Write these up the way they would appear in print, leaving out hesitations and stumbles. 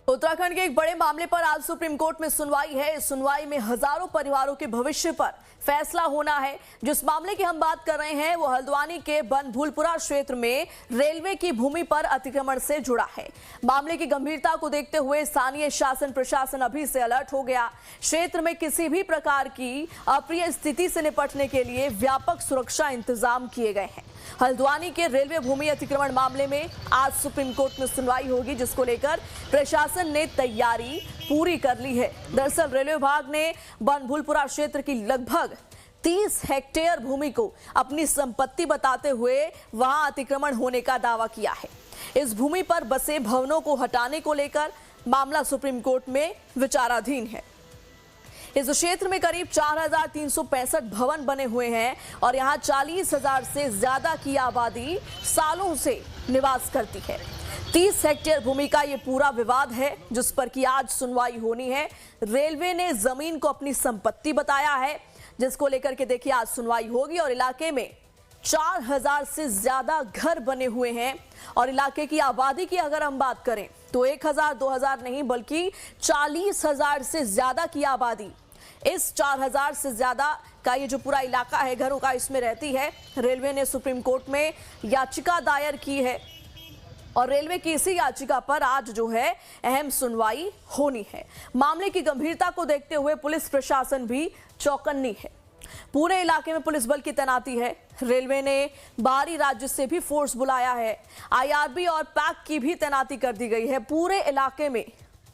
उत्तराखंड के एक बड़े मामले पर आज सुप्रीम कोर्ट में सुनवाई है। इस सुनवाई में हजारों परिवारों के भविष्य पर फैसला होना है। जिस मामले की हम बात कर रहे हैं वो हल्द्वानी के बनभूलपुरा क्षेत्र में रेलवे की भूमि पर अतिक्रमण से जुड़ा है। मामले की गंभीरता को देखते हुए स्थानीय शासन प्रशासन अभी से अलर्ट हो गया। क्षेत्र में किसी भी प्रकार की अप्रिय स्थिति से निपटने के लिए व्यापक सुरक्षा इंतजाम किए गए हैं। हल्द्वानी के रेलवे भूमि अतिक्रमण मामले में आज सुप्रीम कोर्ट में सुनवाई होगी, जिसको लेकर प्रशासन ने तैयारी पूरी कर ली है। दरअसल रेलवे विभाग ने बनभूलपुरा क्षेत्र की लगभग 30 हेक्टेयर भूमि को अपनी संपत्ति बताते हुए वहां अतिक्रमण होने का दावा किया है। इस भूमि पर बसे भवनों को हटाने को लेकर मामला सुप्रीम कोर्ट में विचाराधीन है। इस क्षेत्र में करीब 4,365 भवन बने हुए हैं और यहां 40,000 से ज्यादा की आबादी सालों से निवास करती है। 30 हेक्टेयर भूमि का ये पूरा विवाद है, जिस पर कि आज सुनवाई होनी है। रेलवे ने जमीन को अपनी संपत्ति बताया है, जिसको लेकर के देखिए आज सुनवाई होगी। और इलाके में 4,000 से ज्यादा घर बने हुए हैं और इलाके की आबादी की अगर हम बात करें तो 1,000 2,000 नहीं बल्कि 40,000 से ज्यादा की आबादी इस 4,000 से ज्यादा का ये जो पूरा इलाका है घरों का, इसमें रहती है। रेलवे ने सुप्रीम कोर्ट में याचिका दायर की है और रेलवे की इसी याचिका पर आज जो है अहम सुनवाई होनी है। मामले की गंभीरता को देखते हुए पुलिस प्रशासन भी चौकन्नी है। पूरे इलाके में पुलिस बल की तैनाती है। रेलवे ने बाहरी राज्य से भी फोर्स बुलाया है। आईआरबी और पैक की भी तैनाती कर दी गई है। पूरे इलाके में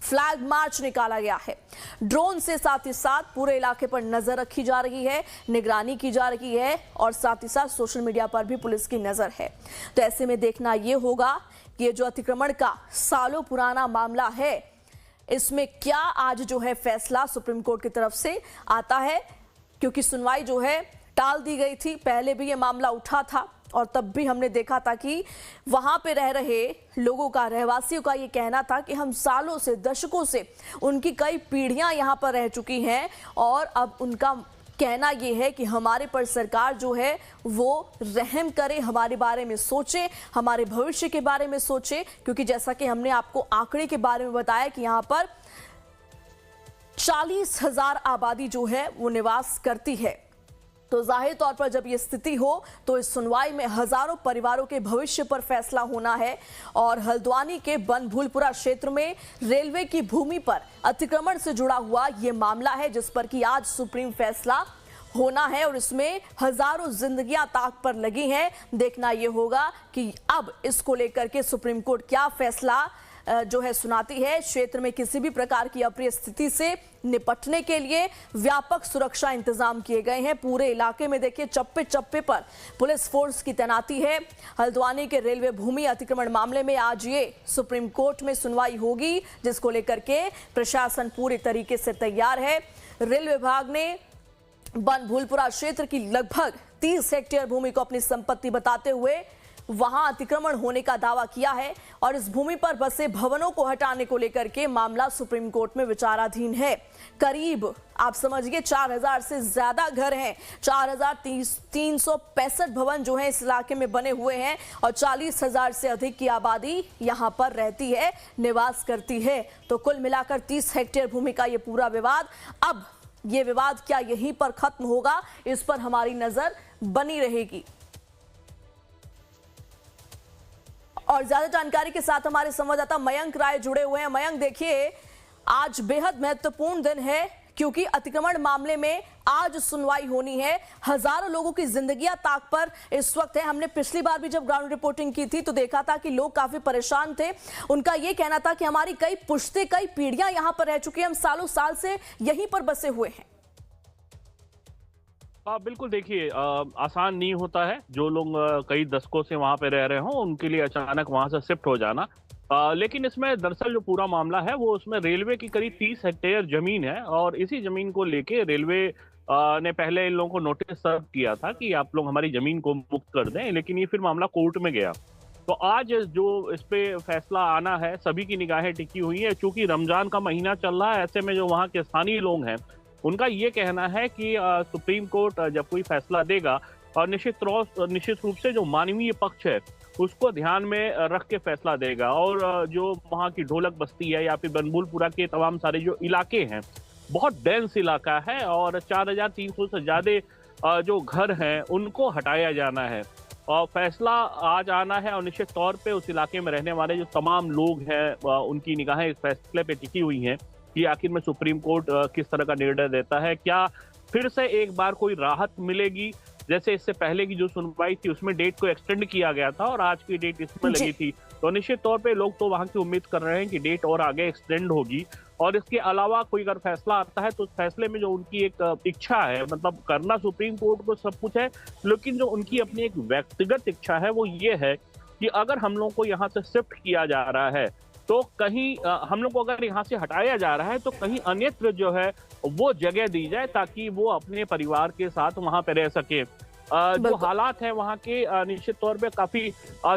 फ्लैग मार्च निकाला गया है। ड्रोन से साथ ही साथ पूरे इलाके पर नजर रखी जा रही है, निगरानी की जा रही है और साथ ही साथ सोशल मीडिया पर भी पुलिस की नजर है। तो ऐसे में देखना यह होगा कि ये जो अतिक्रमण का सालों पुराना मामला है, इसमें क्या आज जो है फैसला सुप्रीम कोर्ट की तरफ से आता है, क्योंकि सुनवाई जो है टाल दी गई थी। पहले भी ये मामला उठा था और तब भी हमने देखा था कि वहां पे रह रहे लोगों का, रहवासियों का ये कहना था कि हम सालों से, दशकों से, उनकी कई पीढ़ियां यहां पर रह चुकी हैं और अब उनका कहना ये है कि हमारे पर सरकार जो है वो रहम करे, हमारे बारे में सोचे, हमारे भविष्य के बारे में सोचे। क्योंकि जैसा कि हमने आपको आंकड़े के बारे में बताया कि यहाँ पर 40,000 आबादी जो है वो निवास करती है। तो जाहिर तौर पर जब ये स्थिति हो तो इस सुनवाई में हजारों परिवारों के भविष्य पर फैसला होना है। और हल्द्वानी के बनभूलपुरा क्षेत्र में रेलवे की भूमि पर अतिक्रमण से जुड़ा हुआ ये मामला है, जिस पर कि आज सुप्रीम फैसला होना है और इसमें हजारों जिंदगियां ताक पर लगी हैं। देखना यह होगा कि अब इसको लेकर के सुप्रीम कोर्ट क्या फैसला जो है सुनाती है। क्षेत्र में किसी भी प्रकार की अप्रिय स्थिति से निपटने के लिए व्यापक सुरक्षा इंतजाम किए गए हैं। पूरे इलाके में देखिए चप्पे चप्पे पर पुलिस फोर्स की तैनाती है। हल्द्वानी के रेलवे भूमि अतिक्रमण मामले में आज ये सुप्रीम कोर्ट में सुनवाई होगी, जिसको लेकर के प्रशासन पूरे तरीके से तैयार है। रेलवे विभाग ने बनभूलपुरा क्षेत्र की लगभग 30 हेक्टेयर भूमि को अपनी संपत्ति बताते हुए वहां अतिक्रमण होने का दावा किया है और इस भूमि पर बसे भवनों को हटाने को लेकर के मामला सुप्रीम कोर्ट में विचाराधीन है। करीब आप समझिए 4,000 से ज्यादा घर हैं, 4,365 भवन जो है इस इलाके में बने हुए हैं और 40,000 से अधिक की आबादी यहां पर रहती है, निवास करती है। तो कुल मिलाकर 30 हेक्टेयर भूमि का ये पूरा विवाद, अब ये विवाद क्या यहीं पर खत्म होगा, इस पर हमारी नजर बनी रहेगी। और ज्यादा जानकारी के साथ हमारे संवाददाता मयंक राय जुड़े हुए हैं। मयंक, देखिए आज बेहद महत्वपूर्ण दिन है क्योंकि अतिक्रमण मामले में आज सुनवाई होनी है। हजारों लोगों की जिंदगियां ताक पर इस वक्त है। हमने पिछली बार भी जब ग्राउंड रिपोर्टिंग की थी तो देखा था कि लोग काफी परेशान थे। उनका यह कहना था कि हमारी कई पुश्तें, कई पीढ़ियां यहां पर रह चुकी हैं, हम सालों साल से यहीं पर बसे हुए हैं। बिल्कुल, देखिए आसान नहीं होता है। जो लोग कई दशकों से वहां पे रह रहे हों उनके लिए अचानक वहां से शिफ्ट हो जाना। लेकिन इसमें दरअसल जो पूरा मामला है वो उसमें रेलवे की करीब 30 हेक्टेयर जमीन है और इसी जमीन को लेके रेलवे ने पहले इन लोगों को नोटिस सर्व किया था कि आप लोग हमारी जमीन को मुक्त कर दें, लेकिन ये फिर मामला कोर्ट में गया। तो आज जो इस पे फैसला आना है, सभी की निगाहें टिकी हुई है। चूंकि रमजान का महीना चल रहा है, ऐसे में जो वहाँ के स्थानीय लोग हैं उनका ये कहना है कि सुप्रीम कोर्ट जब कोई फैसला देगा और निश्चित रूप से जो मानवीय पक्ष है उसको ध्यान में रख के फैसला देगा। और जो वहाँ की ढोलक बस्ती है या फिर बनभूलपुरा के तमाम सारे जो इलाके हैं, बहुत डेंस इलाका है और 4300 से ज्यादा जो घर हैं उनको हटाया जाना है और फैसला आज आना है। और निश्चित तौर पे उस इलाके में रहने वाले जो तमाम लोग हैं उनकी निगाहें इस फैसले पे टिकी हुई हैं कि आखिर में सुप्रीम कोर्ट किस तरह का निर्णय देता है। क्या फिर से एक बार कोई राहत मिलेगी? जैसे इससे पहले की जो सुनवाई थी उसमें डेट को एक्सटेंड किया गया था और आज की डेट इसमें लगी थी, तो निश्चित तौर पे लोग तो वहां की उम्मीद कर रहे हैं कि डेट और आगे एक्सटेंड होगी। और इसके अलावा कोई अगर फैसला आता है तो उस फैसले में जो उनकी एक इच्छा है, मतलब करना सुप्रीम कोर्ट को सब कुछ है, लेकिन जो उनकी अपनी एक व्यक्तिगत इच्छा है वो ये है कि अगर हम लोग को यहाँ से शिफ्ट किया जा रहा है तो कहीं हम लोग को अगर यहाँ से हटाया जा रहा है तो कहीं अन्यत्र जो है वो जगह दी जाए ताकि वो अपने परिवार के साथ वहां पे रह सके। जो हालात है वहाँ के निश्चित तौर पे काफी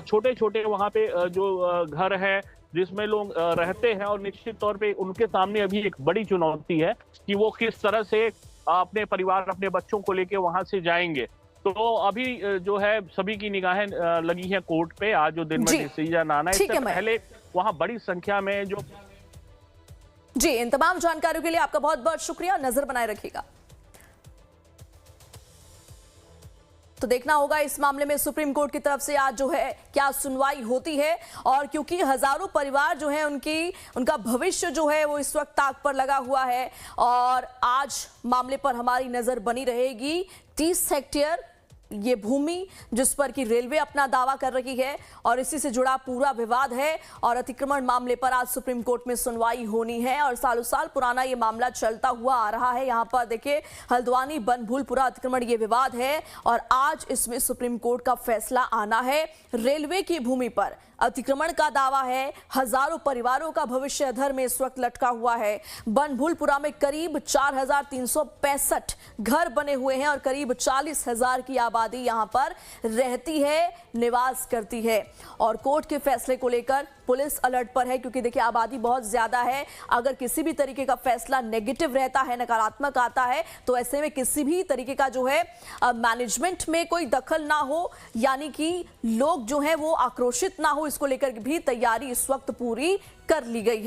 छोटे छोटे वहाँ पे जो घर है जिसमें लोग रहते हैं और निश्चित तौर पे उनके सामने अभी एक बड़ी चुनौती है कि वो किस तरह से अपने परिवार, अपने बच्चों को लेके वहां से जाएंगे। तो अभी जो है सभी की निगाहें लगी हैं कोर्ट पे। आज जो दिन में डिसीजन आना है, इससे पहले वहां बड़ी संख्या में जो जी, इन तमाम जानकारियों के लिए आपका बहुत बहुत शुक्रिया। नजर बनाए रखिएगा। तो देखना होगा इस मामले में सुप्रीम कोर्ट की तरफ से आज जो है क्या सुनवाई होती है। और क्योंकि हजारों परिवार जो है उनका भविष्य जो है वो इस वक्त ताक पर लगा हुआ है और आज मामले पर हमारी नजर बनी रहेगी। 30 हेक्टेयर ये भूमि जिस पर कि रेलवे अपना दावा कर रही है और इसी से जुड़ा पूरा विवाद है और अतिक्रमण मामले पर आज सुप्रीम कोर्ट में सुनवाई होनी है। और सालों साल पुराना ये मामला चलता हुआ आ रहा है। यहाँ पर देखिए हल्द्वानी बनभूलपुरा अतिक्रमण ये विवाद है और आज इसमें सुप्रीम कोर्ट का फैसला आना है। रेलवे की भूमि पर अतिक्रमण का दावा है, हजारों परिवारों का भविष्य अधर में इस वक्त लटका हुआ है। बनभूलपुरा में करीब 4365 घर बने हुए हैं और करीब 40,000 की आबादी यहां पर रहती है, निवास करती है। और कोर्ट के फैसले को लेकर पुलिस अलर्ट पर है क्योंकि देखिए आबादी बहुत ज्यादा है। अगर किसी भी तरीके का फैसला नेगेटिव रहता है, नकारात्मक आता है, तो ऐसे में किसी भी तरीके का जो है मैनेजमेंट में कोई दखल ना हो, यानी कि लोग जो है वो आक्रोशित ना हो, इसको लेकर भी तैयारी इस वक्त पूरी कर ली गई है।